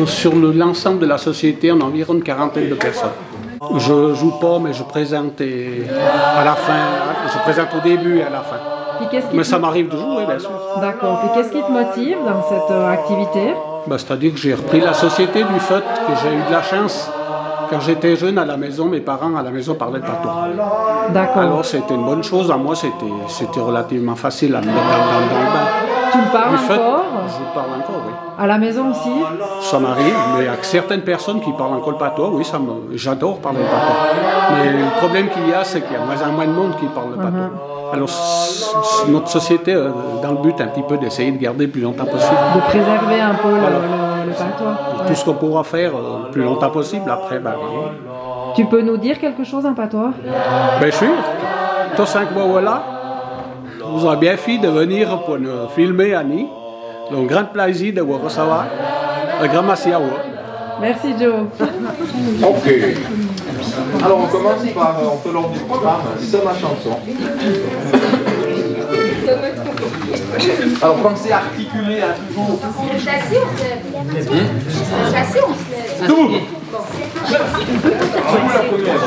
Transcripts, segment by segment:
Sur l'ensemble de la société, on a environ une quarantaine de personnes. Je joue pas, mais je présente à la fin. Je présente au début et à la fin. Mais ça m'arrive de jouer, bien sûr. D'accord. Et qu'est-ce qui te motive dans cette activité? C'est-à-dire que j'ai repris la société du fait que j'ai eu de la chance. Quand j'étais jeune à la maison, mes parents à la maison parlaient de patois. D'accord. Alors c'était une bonne chose. À moi, c'était relativement facile à me mettre dans le bain. Tu le parles encore? Je parle encore, oui. À la maison aussi? Ça m'arrive, mais avec certaines personnes qui parlent encore le patois, oui, j'adore parler le patois. Mais le problème qu'il y a, c'est qu'il y a moins en moins de monde qui parle le patois. Alors notre société, dans le but un petit peu d'essayer de garder le plus longtemps possible. De préserver un peu le patois. Tout ce qu'on pourra faire le plus longtemps possible, après, ben... Tu peux nous dire quelque chose en patois? Bien sûr. Tous 5 voilà. Vous avez bien fait de venir pour nous filmer, Annie. Un grand plaisir de vous recevoir. Un grand merci à vous. Merci, Joe. Ok. Alors on commence par, on fait l'ordre du programme, c'est ma chanson. Alors pensez à articuler à toujours. On se assis, on se lève. On s'assied, on se lève. Tout. C'est la première.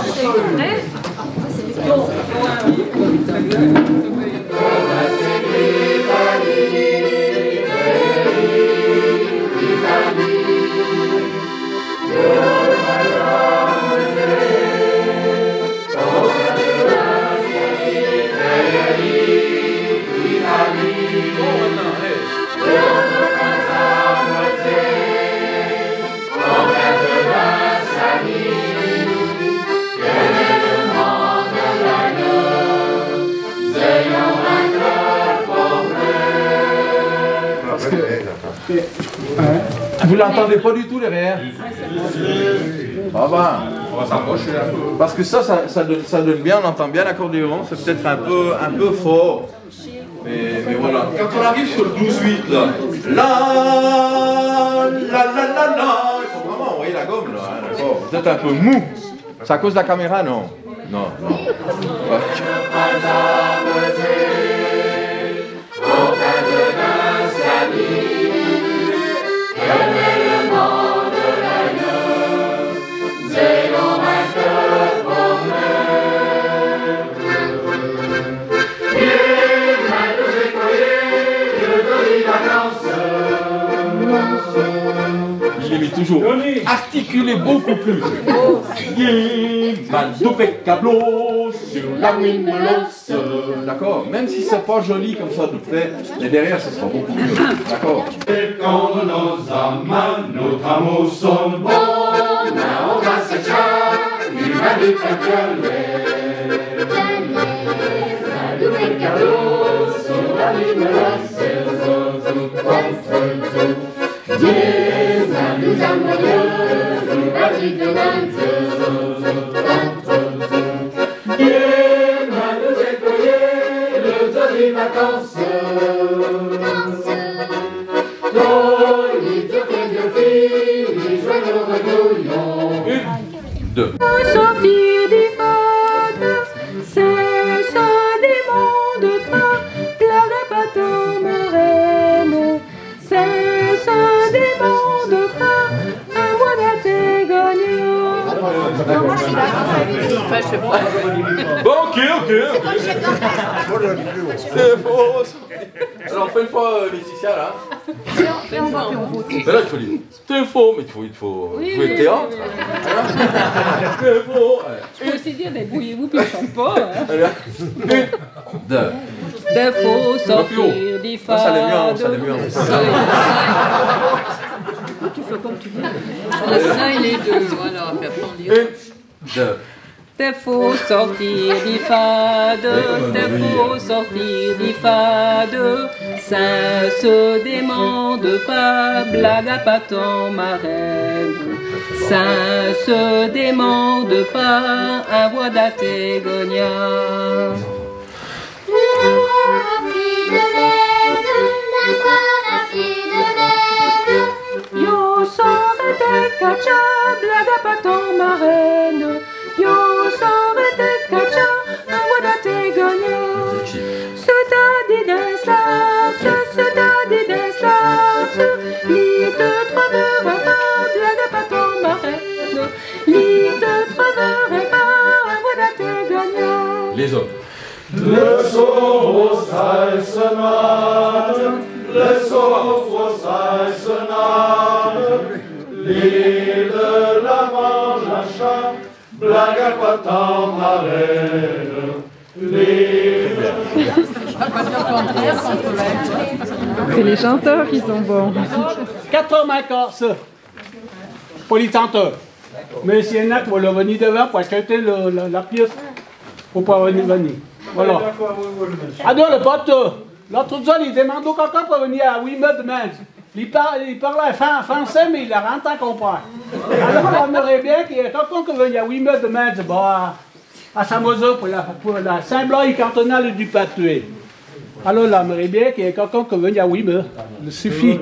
Vous l'entendez pas du tout derrière? Ah bah, on va s'approcher un peu. Parce que ça donne bien, on entend bien l'accordéon, c'est peut-être un peu fort. Mais voilà. Quand on arrive sur le 12-8 là, la, il faut vraiment envoyer la gomme là, hein, d'accord. Vous êtes un peu mou. C'est à cause de la caméra, non? Non. Je l'imite toujours. Articulez beaucoup plus. D'accord? Même si c'est pas joli comme ça de près, mais derrière ce sera beaucoup mieux. D'accord? Quand nos âmes, notre amour sont bons, on va se faire une Deux. Sortir des fades, c'est ce démon de pas, blague pas ton marraine. C'est ce démon de pas, un mois d'athée gagnant. Bon, ok. C'est faux. Alors, on fait une fois musicien là. Mais là, il faut dire, c'est faux, mais il faut jouer théâtre. C'est faux. Je peux aussi dire débrouillez-vous puis je chante pas. Une, deux. De faux sortir des fades. Ça allait mieux. Tu fais comme tu veux. Le sein et les deux, voilà. Puis après on dit. Une, deux. T'es faux sortir des fades, t'es faux sortir des fades. Ça se demande pas, blague à pas ton marraine. Ça se demande pas, un voix d'atégonia. Yo sors de cacha, blague à pas ton marraine. Yo sors de cacha, un voix d'atégonia. C'est ta des des Le sof saisonal, le sof saisonal, l'île de la Manche, la Chambre, blague à patent marraine, l'île. C'est les chanteurs qui sont bons. 80 ça. Pour les chanteurs. Mais s'il y en a qui vont venir devant pour chanter la pièce, il ne faut pas venir. Voilà. Alors le pote, l'autre jour, il demande au quelqu'un pour venir à Wimeux demain. Il parlait français, mais il a rien à comprendre. Alors on aimerait bien qu'il y ait quelqu'un qui vienne à Wimeux demain, à Samozo pour la Saint-Blanc cantonale du Patué. Alors on aimerait bien qu'il y ait quelqu'un qui vienne à Wimeux. Il suffit.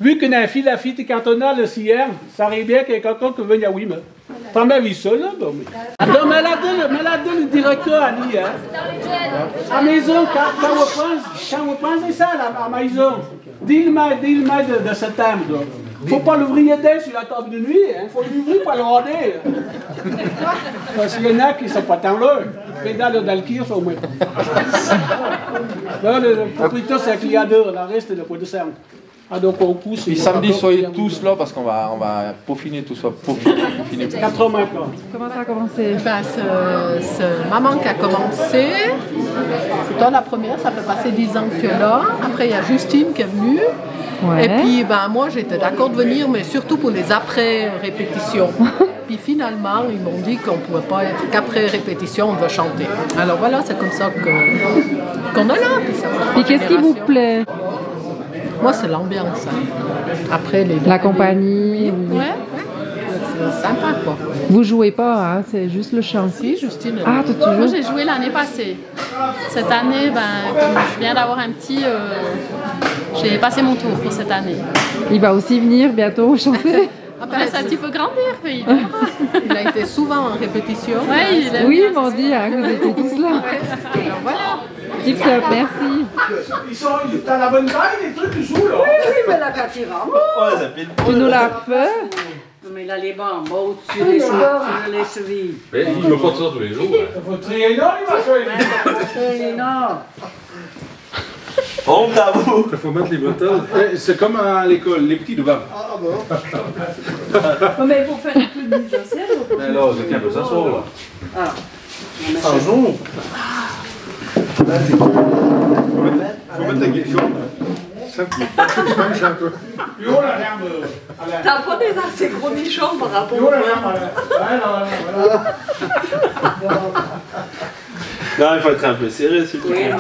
Vu qu'on a la fille cantonale hier, ça arrive bien qu'il y ait quelqu'un qui vienne à Wimeux. Pas même vu ça, là. Attends, mais là, le directeur a dit, hein. À la maison, quand on prend ça, à la maison, dès le mois de septembre, il ne faut pas l'ouvrir d'elle sur la table de nuit, il faut l'ouvrir pour le roder. Parce qu'il y en a qui ne sont pas tant là. Pédale dans le kir, au moins. Le propriétaire, c'est un cliadeur, le reste, c'est le pot de sang. Ah, donc on pousse. Puis samedi, soyez tous là parce qu'on va peaufiner tout ça. Peaufiner. 80 ans. Comment ça a commencé? Ben, c'est maman qui a commencé. C'était la première, ça fait passer 10 ans que là. Après, il y a Justine qui est venue. Ouais. Et puis, ben, moi, j'étais d'accord de venir, mais surtout pour les après-répétitions. Puis finalement, ils m'ont dit qu'on ne pouvait pas être qu'après répétition, on doit chanter. Alors voilà, c'est comme ça qu'on est là. Et qu'est-ce qui vous plaît? Moi, c'est l'ambiance. Après, la compagnie. Ouais. C'est sympa, quoi. Vous jouez pas, hein? C'est juste le chant. Si, Justine. Ah, toi, tu joues? Moi, j'ai joué l'année passée. Cette année, ben, comme je viens d'avoir un petit, j'ai passé mon tour pour cette année. Il va aussi venir bientôt chanter. Ah ben, c'est un petit peu grandir, puis. Il a été souvent en répétition. Ouais, oui, ils m'ont dit hein, que vous étiez tous là. Alors voilà. Tip top, merci. Ils sont dans la bonne taille, les trucs, ils jouent là. Oui, mais la Katira. Tu nous l'as fait? Non, mais là, les bambes, au-dessus des chevilles. Mais il me porte ça tous les jours. Il faut trier non, les machins. Honte à vous! Il faut mettre les bottles. C'est comme à l'école, les petits devant. Ah bon? Mais il faut faire un peu de mise en scène. Mais là, c'est un peu ça sort là. Ah. Ça joue. Faut mettre la guérison. T'as pas des assez gros nichons par rapport au Non, il faut être un peu serré, s'il te plaît.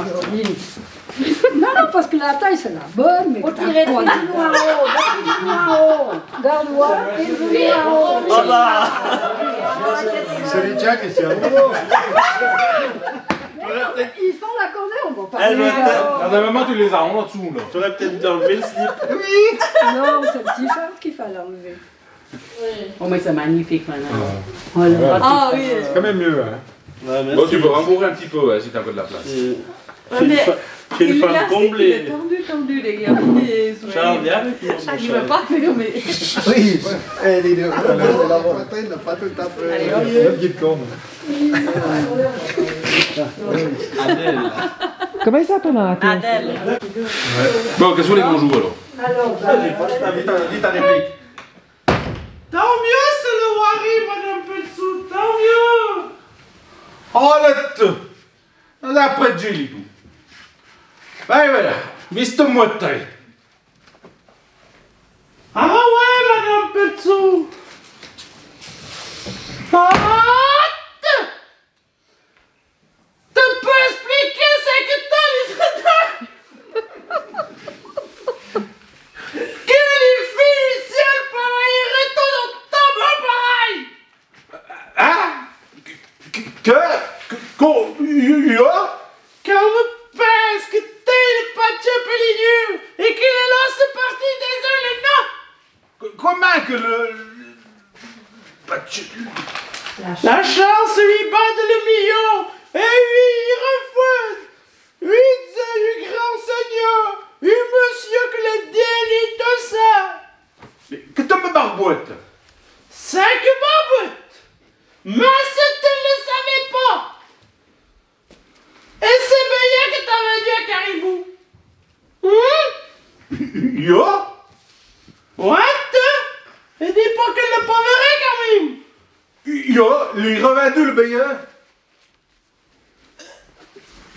Non, parce que la taille c'est la bonne, mais faut tirer le genou en haut, garde-moi et le genou en haut. C'est les tchaks ici. Ils font la cornée, on va pas. À un moment, tu les as en dessous là. Tu aurais peut-être enlevé le slip. Oui. Non, c'est le t-shirt qu'il fallait enlever. Oh, mais c'est magnifique maintenant. Voilà. Ah oui. C'est quand même mieux. Hein. Ouais, bon, tu peux rembourrer un petit peu si t'as un peu de la place. J'ai une femme comblée. Il est tendu, les gars. Charles, viens. Il ne veut pas faire, mais. Oui, elle est là. Elle n'a pas tout à fait. Adèle. Comment il s'appelle dans la tête? Adèle. Bon, qu'est-ce que vous voulez qu'on joue alors? Alors, Dis ta réplique. Tant mieux, c'est le Wari, madame Petsou, tant mieux. Arrête! On a pas de génie, tout. Ben voilà, viste-moi de taille. Ah ouais, madame Petsou. Tu peux expliquer ce que t'as les que les filles du ciel pareil retournent dans ta main pareil. Hein? Car on pense que t'es le patio péligneux et qu'il est là, c'est parti désolé, non. Comment que le... La chance lui bat le million, et lui il refouette. Oui, du grand seigneur, oui, monsieur que le délit de ça. Que t'as me barbotte? 5 barbottes. Mais ce tu ne le savais pas. Et c'est caribou? Yo? What? Et dis pas qu'elle n'est pas vrai quand même. Yo, lui revendu le bailleur.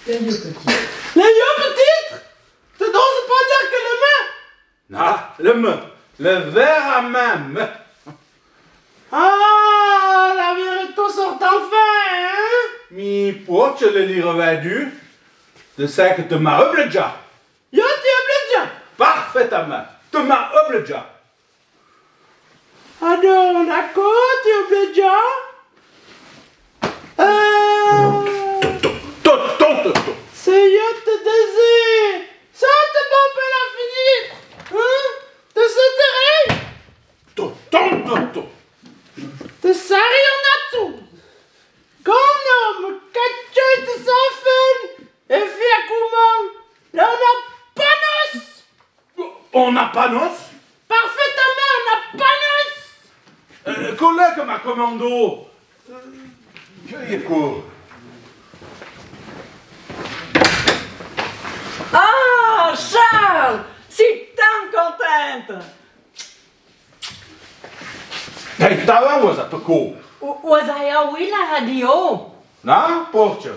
Les yeux petites? Tu n'oses pas dire que le main? Ah, le main. Le verre à même. Ah, la vérité sort enfin, hein? Mais pourquoi tu l'as revendu? De ça que tu m'as obligé. Yo, tu es obligé. Parfaitement. Tu m'as obligé. Ah non, d'accord, tu es obligé. C'est yo te désir. Ça te pas la finir. Hein? De ce terrain. De ça rien à tout. Comme homme, que tu s'en fais. Et fais comment? Là, on n'a pas noce. On n'a pas noce? Parfaitement, on n'a pas noce. Collègue ma commando. Écoute. Ah, Charles, si tant contente. Hey, t'as vu ça, Paco? Was I oui la radio? Non, porte.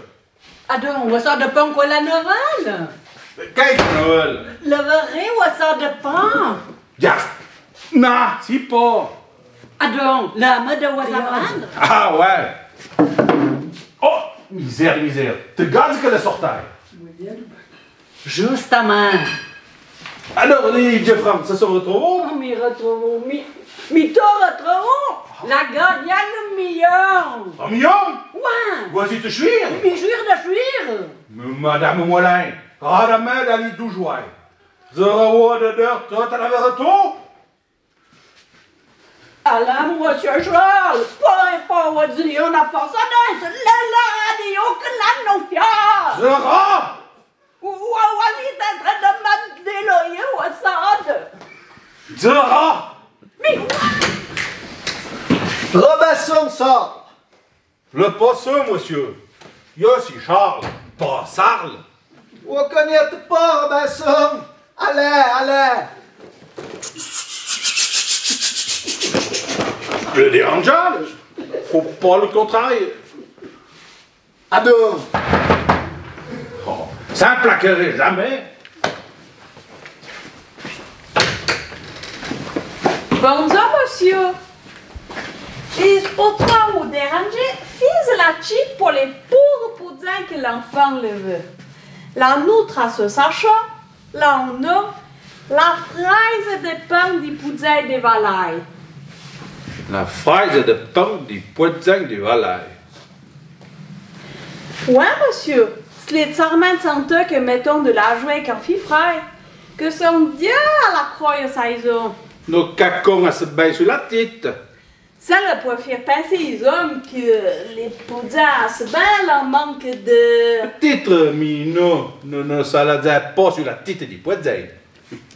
Adon, was ça de pan quoi la Noël? Quelle Noël? Le vrai was ça de pan? Ja. Non, si pas. Adon, la mode de was à Ah ouais. Oh, misère, misère. Tu gardes que la sortaille. Justement. Alors, les vieux frères, ça se retrouve? Mi retrouvons, mi te retrouvons. La gagnante le million. Un million? Ouais. Voici te chuire. Mi jouir de jouir. Madame Moulin, rarement d'aller tout jouer. Zéro de d'heure, toi, t'en avais retour? Alors, monsieur Charles, pas on dit, on a pas ça dans la radio que là, non fier. Zéro! Ouazi est en train de me déloyer au Assad. Zéro! Mais Robinson sort. Le poisson, monsieur. Yo, si Charles, pas Sarles. Vous ne connaissez pas Robinson? Allez, allez. Le dérangeant, faut pas le contraire. Ado. Oh, ça ne plaquerait jamais. bonjour, monsieur. Et pour toi vous déranger, fais la chip pour les pauvres poudins que l'enfant le veut. La noutre à ce sachet, là on a la fraise de pain du poudin des Valailles. La fraise de pain du poitin du Valais. Ouais, monsieur. C'est les charmantes senteurs que mettons de la joie café frais, que sont bien à la croix de saison. Nos cacons à se bailler sur la tête. Ça le peut faire penser les hommes que les poudins à ce bain leur manque de... Titre, mais non, ça la dit pas sur la tête du poitin.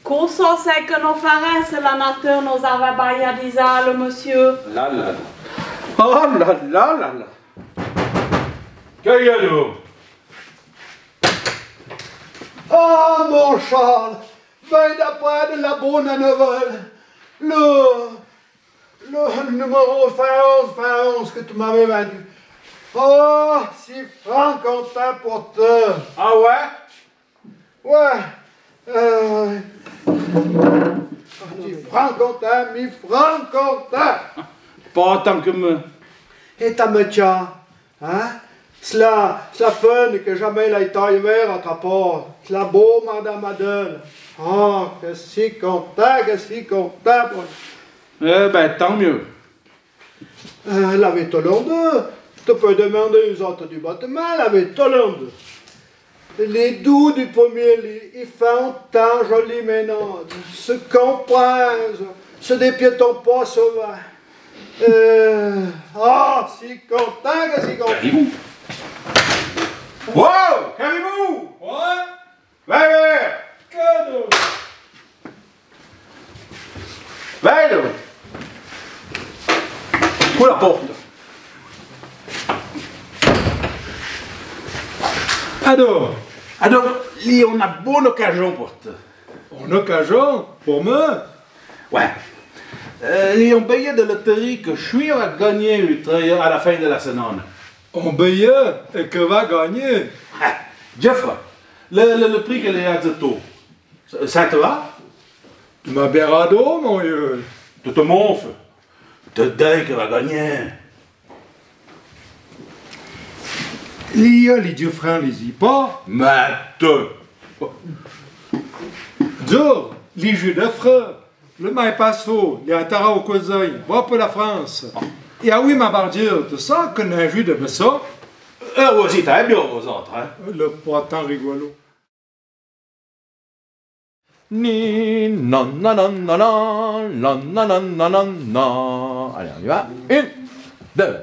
Qu'on sait que nos parents, c'est la nature, nous avait baillé des ailes, monsieur. Là, là. Oh là là là là. Qu'il y a là? Oh mon Charles, ben d'après de la bonne nouvelle, le numéro fin 11 que tu m'avais vendu. Oh, si franc content pour toi. Ah ouais? Ouais. Si franc content, mi franc content. Pas tant que me. Et ta métier, hein? Cela fun que jamais la taille vert à ta part. Cela beau, madame Adèle. Oh, que si content, que si content. Eh ben, tant mieux. La vie d'eux. Tu peux demander aux autres du bâtiment, la vie d'eux. Les doux du premier lit, ils font tant joli ménage, se comprennent, se dépiétons pas souvent. Oh, si content, que si content. Caribou. Wow, caribou. Ouais. Ouais. Que de. Va là. Ouvre la porte. Alors, Alors, là, on a bonne occasion pour toi. Bonne occasion? Pour moi? Ouais. Et on payait de loterie que je suis à gagner à la fin de la semaine. On payait et que va gagner? Jeff, le prix que les a de tôt, ça te va? Tu m'as bien rado, mon vieux. Tu te monfes. Tu te dis que va gagner. Il y a les dieux frères, les y pas. Mais te. Dur, les jeux de frères. Le main passo, les atara au cousin, va pour la France. Et ah oui, ma bardière, tu sais qu'on a un jeu de ça? Aussi, t'as bien aux autres, hein? Le pas tant rigolo. Ni, non, non, non, non, non, non, non, non, non, non. Allez, on y va. 1, 2.